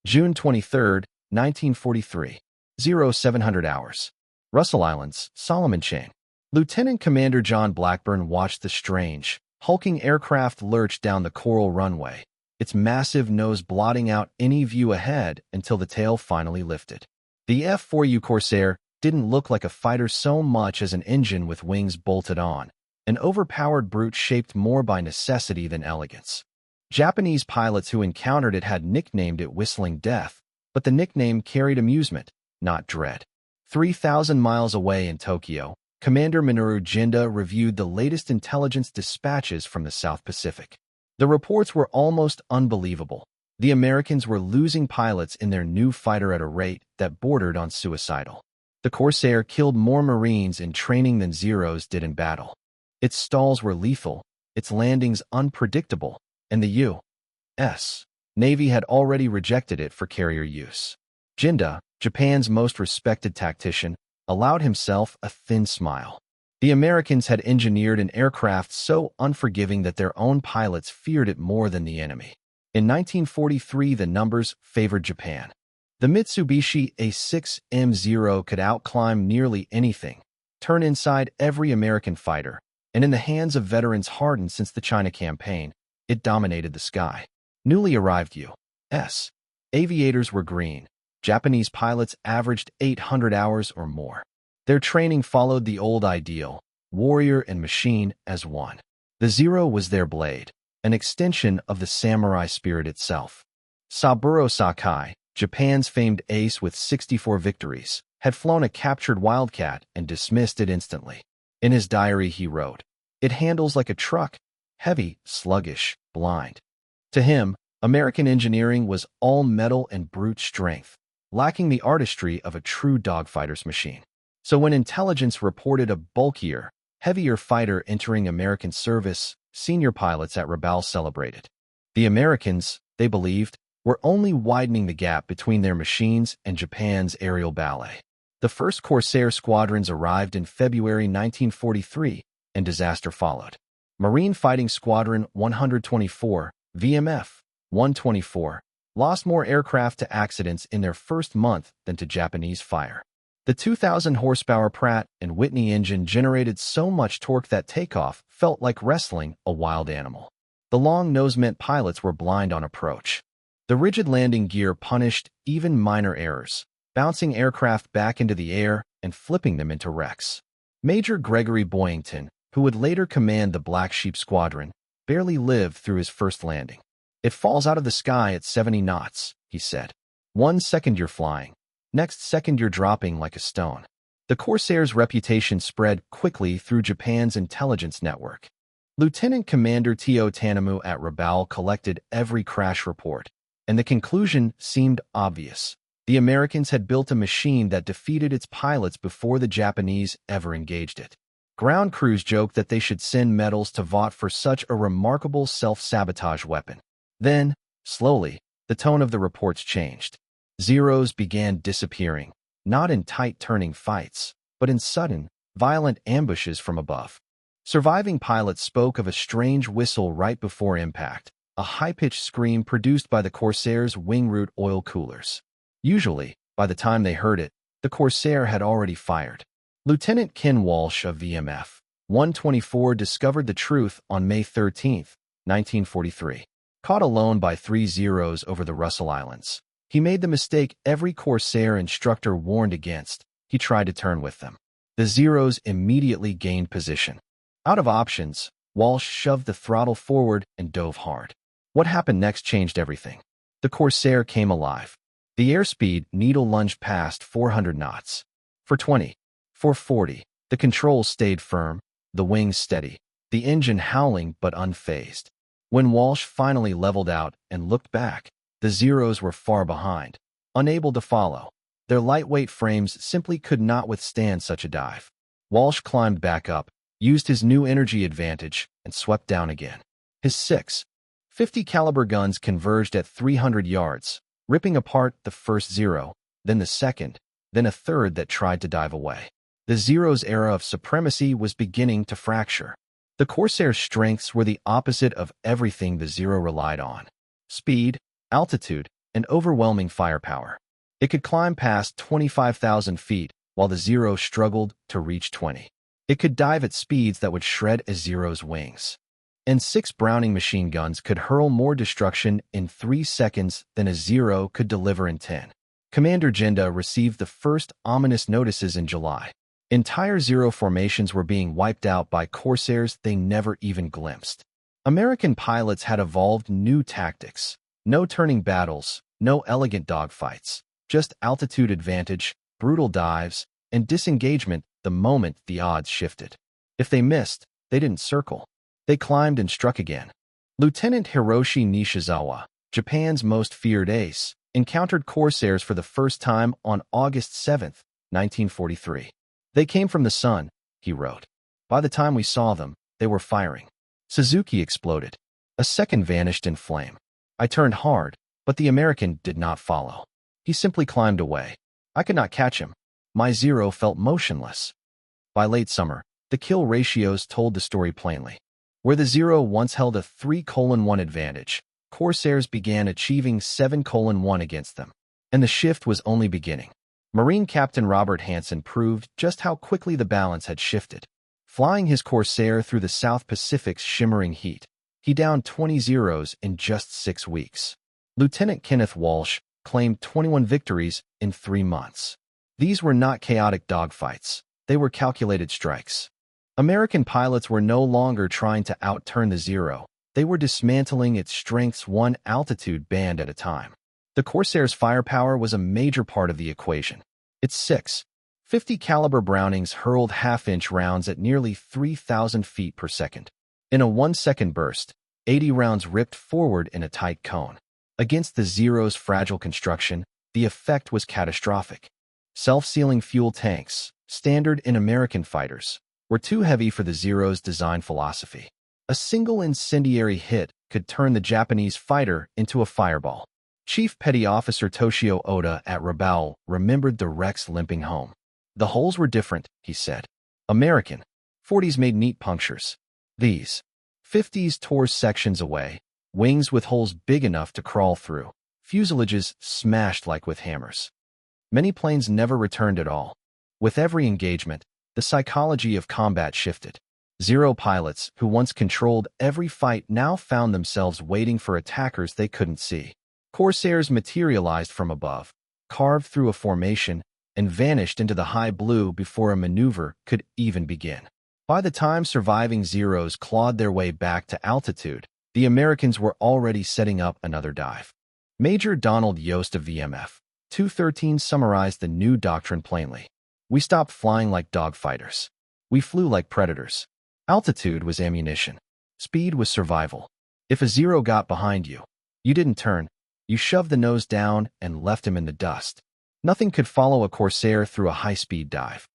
June 23, 1943. 0700 hours. Russell Islands, Solomon Chain. Lieutenant Commander John Blackburn watched the strange, hulking aircraft lurch down the coral runway, its massive nose blotting out any view ahead until the tail finally lifted. The F4U Corsair didn't look like a fighter so much as an engine with wings bolted on, an overpowered brute shaped more by necessity than elegance. Japanese pilots who encountered it had nicknamed it Whistling Death, but the nickname carried amusement, not dread. 3,000 miles away in Tokyo, Commander Minoru Jinda reviewed the latest intelligence dispatches from the South Pacific. The reports were almost unbelievable. The Americans were losing pilots in their new fighter at a rate that bordered on suicidal. The Corsair killed more Marines in training than Zeros did in battle. Its stalls were lethal, its landings unpredictable, and the U.S. Navy had already rejected it for carrier use. Jinda, Japan's most respected tactician, allowed himself a thin smile. The Americans had engineered an aircraft so unforgiving that their own pilots feared it more than the enemy. In 1943, the numbers favored Japan. The Mitsubishi A6M0 could outclimb nearly anything, turn inside every American fighter, and in the hands of veterans hardened since the China campaign, it dominated the sky. Newly arrived U.S. aviators were green. Japanese pilots averaged 800 hours or more. Their training followed the old ideal, warrior and machine as one. The Zero was their blade, an extension of the samurai spirit itself. Saburo Sakai, Japan's famed ace with 64 victories, had flown a captured Wildcat and dismissed it instantly. In his diary he wrote, "It handles like a truck, heavy, sluggish, blind." To him, American engineering was all metal and brute strength, lacking the artistry of a true dogfighter's machine. So when intelligence reported a bulkier, heavier fighter entering American service, senior pilots at Rabaul celebrated. The Americans, they believed, were only widening the gap between their machines and Japan's aerial ballet. The first Corsair squadrons arrived in February 1943, and disaster followed. Marine Fighting Squadron 124, VMF 124, lost more aircraft to accidents in their first month than to Japanese fire. The 2,000-horsepower Pratt & Whitney engine generated so much torque that takeoff felt like wrestling a wild animal. The long nose meant pilots were blind on approach. The rigid landing gear punished even minor errors, bouncing aircraft back into the air and flipping them into wrecks. Major Gregory Boyington, who would later command the Black Sheep Squadron, barely lived through his first landing. "It falls out of the sky at 70 knots, he said. 1 second you're flying. Next second you're dropping like a stone. The Corsair's reputation spread quickly through Japan's intelligence network. Lieutenant Commander Tio Tanemu at Rabaul collected every crash report, and the conclusion seemed obvious. The Americans had built a machine that defeated its pilots before the Japanese ever engaged it. Ground crews joked that they should send medals to Vought for such a remarkable self-sabotage weapon. Then, slowly, the tone of the reports changed. Zeros began disappearing, not in tight-turning fights, but in sudden, violent ambushes from above. Surviving pilots spoke of a strange whistle right before impact, a high-pitched scream produced by the Corsair's wing-root oil coolers. Usually, by the time they heard it, the Corsair had already fired. Lieutenant Ken Walsh of VMF 124 discovered the truth on May 13, 1943. Caught alone by 3 Zeros over the Russell Islands, he made the mistake every Corsair instructor warned against. He tried to turn with them. The Zeros immediately gained position. Out of options, Walsh shoved the throttle forward and dove hard. What happened next changed everything. The Corsair came alive. The airspeed needle lunged past 400 knots. For 20, 440, the controls stayed firm, the wings steady, the engine howling but unfazed. When Walsh finally leveled out and looked back, the Zeros were far behind, unable to follow. Their lightweight frames simply could not withstand such a dive. Walsh climbed back up, used his new energy advantage, and swept down again. His 6.50 caliber guns converged at 300 yards, ripping apart the first Zero, then the second, then a third that tried to dive away. The Zero's era of supremacy was beginning to fracture. The Corsair's strengths were the opposite of everything the Zero relied on. Speed, altitude, and overwhelming firepower. It could climb past 25,000 feet, while the Zero struggled to reach 20. It could dive at speeds that would shred a Zero's wings. And 6 Browning machine guns could hurl more destruction in 3 seconds than a Zero could deliver in 10. Commander Jenda received the first ominous notices in July. Entire Zero formations were being wiped out by Corsairs they never even glimpsed. American pilots had evolved new tactics. No turning battles, no elegant dogfights, just altitude advantage, brutal dives, and disengagement the moment the odds shifted. If they missed, they didn't circle. They climbed and struck again. Lieutenant Hiroshi Nishizawa, Japan's most feared ace, encountered Corsairs for the first time on August 7, 1943. They came from the sun, he wrote. By the time we saw them, they were firing. Suzuki exploded. A second vanished in flame. I turned hard, but the American did not follow. He simply climbed away. I could not catch him. My Zero felt motionless. By late summer, the kill ratios told the story plainly. Where the Zero once held a 3:1 advantage, Corsairs began achieving 7:1 against them. And the shift was only beginning. Marine Captain Robert Hansen proved just how quickly the balance had shifted. Flying his Corsair through the South Pacific's shimmering heat, he downed 20 Zeros in just 6 weeks. Lieutenant Kenneth Walsh claimed 21 victories in 3 months. These were not chaotic dogfights. They were calculated strikes. American pilots were no longer trying to outturn the Zero. They were dismantling its strengths one altitude band at a time. The Corsair's firepower was a major part of the equation. Its 6.50 caliber Brownings hurled half-inch rounds at nearly 3,000 feet per second. In a 1-second burst, 80 rounds ripped forward in a tight cone. Against the Zero's fragile construction, the effect was catastrophic. Self-sealing fuel tanks, standard in American fighters, were too heavy for the Zero's design philosophy. A single incendiary hit could turn the Japanese fighter into a fireball. Chief Petty Officer Toshio Oda at Rabaul remembered the wrecks limping home. The holes were different, he said. American 40s made neat punctures. These 50s tore sections away, wings with holes big enough to crawl through, fuselages smashed like with hammers. Many planes never returned at all. With every engagement, the psychology of combat shifted. Zero pilots, who once controlled every fight, now found themselves waiting for attackers they couldn't see. Corsairs materialized from above, carved through a formation, and vanished into the high blue before a maneuver could even begin. By the time surviving Zeros clawed their way back to altitude, the Americans were already setting up another dive. Major Donald Yost of VMF 213 summarized the new doctrine plainly. We stopped flying like dogfighters. We flew like predators. Altitude was ammunition. Speed was survival. If a Zero got behind you, you didn't turn. You shoved the nose down and left him in the dust. Nothing could follow a Corsair through a high-speed dive.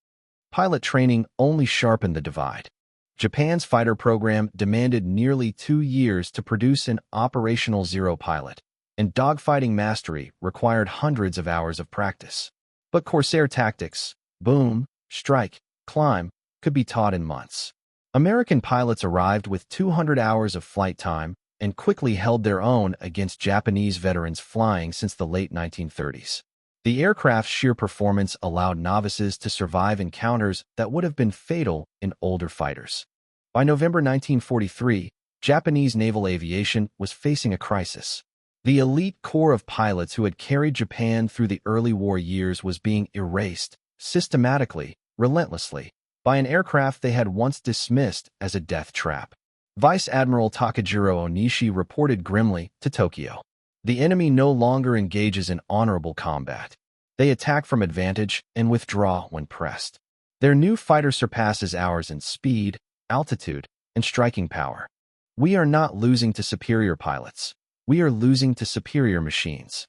Pilot training only sharpened the divide. Japan's fighter program demanded nearly 2 years to produce an operational Zero pilot, and dogfighting mastery required hundreds of hours of practice. But Corsair tactics, boom, strike, climb, could be taught in months. American pilots arrived with 200 hours of flight time and quickly held their own against Japanese veterans flying since the late 1930s. The aircraft's sheer performance allowed novices to survive encounters that would have been fatal in older fighters. By November 1943, Japanese naval aviation was facing a crisis. The elite corps of pilots who had carried Japan through the early war years was being erased, systematically, relentlessly, by an aircraft they had once dismissed as a death trap. Vice Admiral Takajiro Onishi reported grimly to Tokyo. The enemy no longer engages in honorable combat. They attack from advantage and withdraw when pressed. Their new fighter surpasses ours in speed, altitude, and striking power. We are not losing to superior pilots. We are losing to superior machines.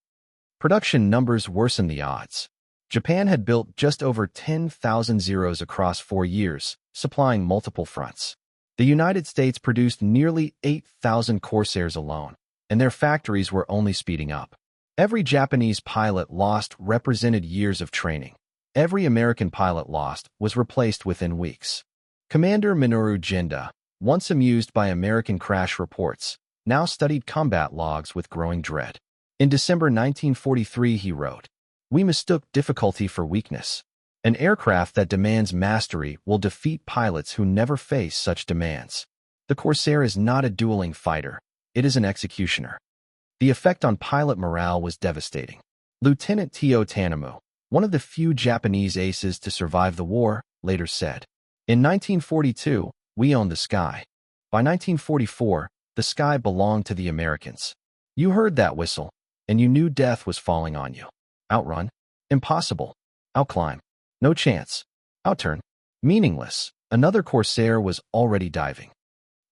Production numbers worsened the odds. Japan had built just over 10,000 Zeros across 4 years, supplying multiple fronts. The United States produced nearly 8,000 Corsairs alone, and their factories were only speeding up. Every Japanese pilot lost represented years of training. Every American pilot lost was replaced within weeks. Commander Minoru Jenda, once amused by American crash reports, now studied combat logs with growing dread. In December 1943, he wrote, "We mistook difficulty for weakness. An aircraft that demands mastery will defeat pilots who never face such demands. The Corsair is not a dueling fighter. It is an executioner." The effect on pilot morale was devastating. Lieutenant Tio Tanemu, one of the few Japanese aces to survive the war, later said, "In 1942, we owned the sky. By 1944, the sky belonged to the Americans. You heard that whistle, and you knew death was falling on you. Outrun? Impossible. Outclimb? No chance. Outturn? Meaningless." Another Corsair was already diving.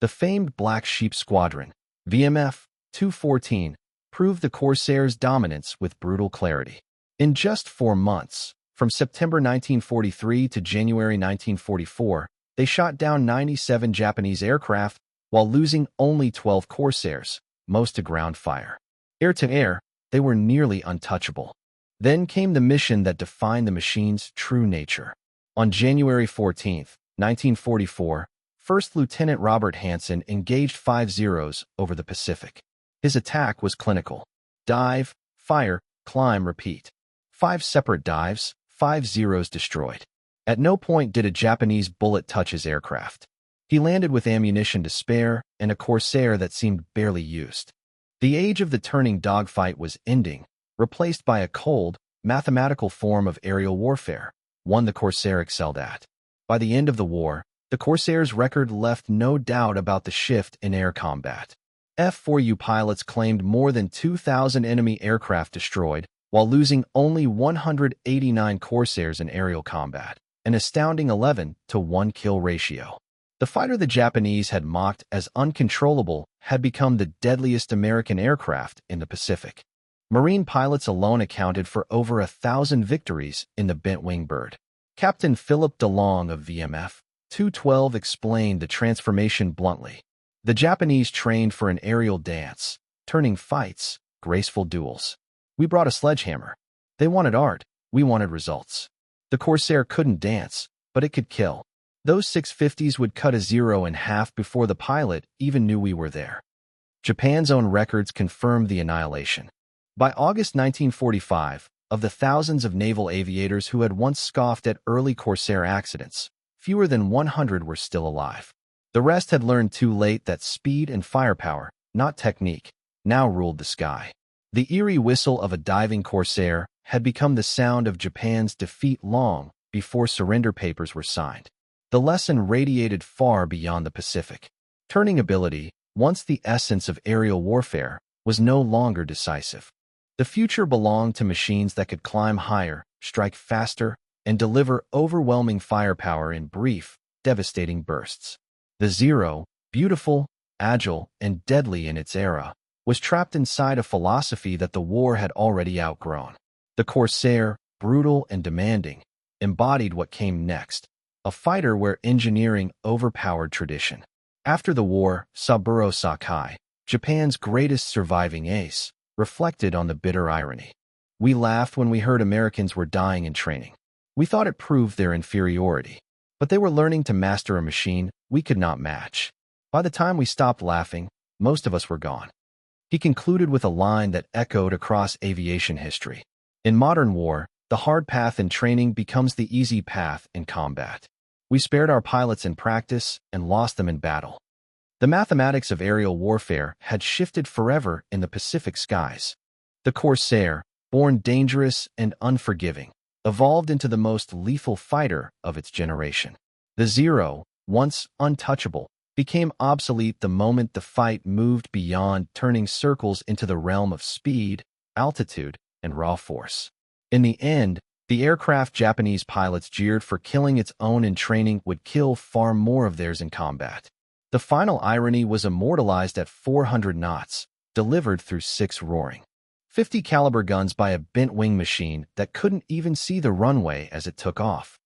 The famed Black Sheep Squadron, VMF 214, proved the Corsair's dominance with brutal clarity. In just 4 months, from September 1943 to January 1944, they shot down 97 Japanese aircraft while losing only 12 Corsairs, most to ground fire. Air-to-air, they were nearly untouchable. Then came the mission that defined the machine's true nature. On January 14, 1944, First Lieutenant Robert Hansen engaged 5 Zeros over the Pacific. His attack was clinical. Dive, fire, climb, repeat. 5 separate dives, 5 Zeros destroyed. At no point did a Japanese bullet touch his aircraft. He landed with ammunition to spare and a Corsair that seemed barely used. The age of the turning dogfight was ending, replaced by a cold, mathematical form of aerial warfare, one the Corsair excelled at. By the end of the war, the Corsair's record left no doubt about the shift in air combat. F4U pilots claimed more than 2,000 enemy aircraft destroyed, while losing only 189 Corsairs in aerial combat, an astounding 11-to-1 kill ratio. The fighter the Japanese had mocked as uncontrollable had become the deadliest American aircraft in the Pacific. Marine pilots alone accounted for over 1,000 victories in the bent-wing bird. Captain Philip DeLong of VMF 212 explained the transformation bluntly. "The Japanese trained for an aerial dance, turning fights, graceful duels. We brought a sledgehammer. They wanted art, we wanted results. The Corsair couldn't dance, but it could kill. Those 650s would cut a Zero in half before the pilot even knew we were there." Japan's own records confirmed the annihilation. By August 1945, of the thousands of naval aviators who had once scoffed at early Corsair accidents, fewer than 100 were still alive. The rest had learned too late that speed and firepower, not technique, now ruled the sky. The eerie whistle of a diving Corsair had become the sound of Japan's defeat long before surrender papers were signed. The lesson radiated far beyond the Pacific. Turning ability, once the essence of aerial warfare, was no longer decisive. The future belonged to machines that could climb higher, strike faster, and deliver overwhelming firepower in brief, devastating bursts. The Zero, beautiful, agile, and deadly in its era, was trapped inside a philosophy that the war had already outgrown. The Corsair, brutal and demanding, embodied what came next, a fighter where engineering overpowered tradition. After the war, Saburo Sakai, Japan's greatest surviving ace, reflected on the bitter irony. "We laughed when we heard Americans were dying in training. We thought it proved their inferiority. But they were learning to master a machine we could not match. By the time we stopped laughing, most of us were gone." He concluded with a line that echoed across aviation history. In modern war, the hard path in training becomes the easy path in combat. We spared our pilots in practice and lost them in battle. The mathematics of aerial warfare had shifted forever in the Pacific skies. The Corsair, born dangerous and unforgiving, evolved into the most lethal fighter of its generation. The Zero, once untouchable, became obsolete the moment the fight moved beyond turning circles into the realm of speed, altitude, and raw force. In the end, the aircraft Japanese pilots jeered for killing its own in training would kill far more of theirs in combat. The final irony was immortalized at 400 knots, delivered through 6 roaring 50 caliber guns by a bent-wing machine that couldn't even see the runway as it took off.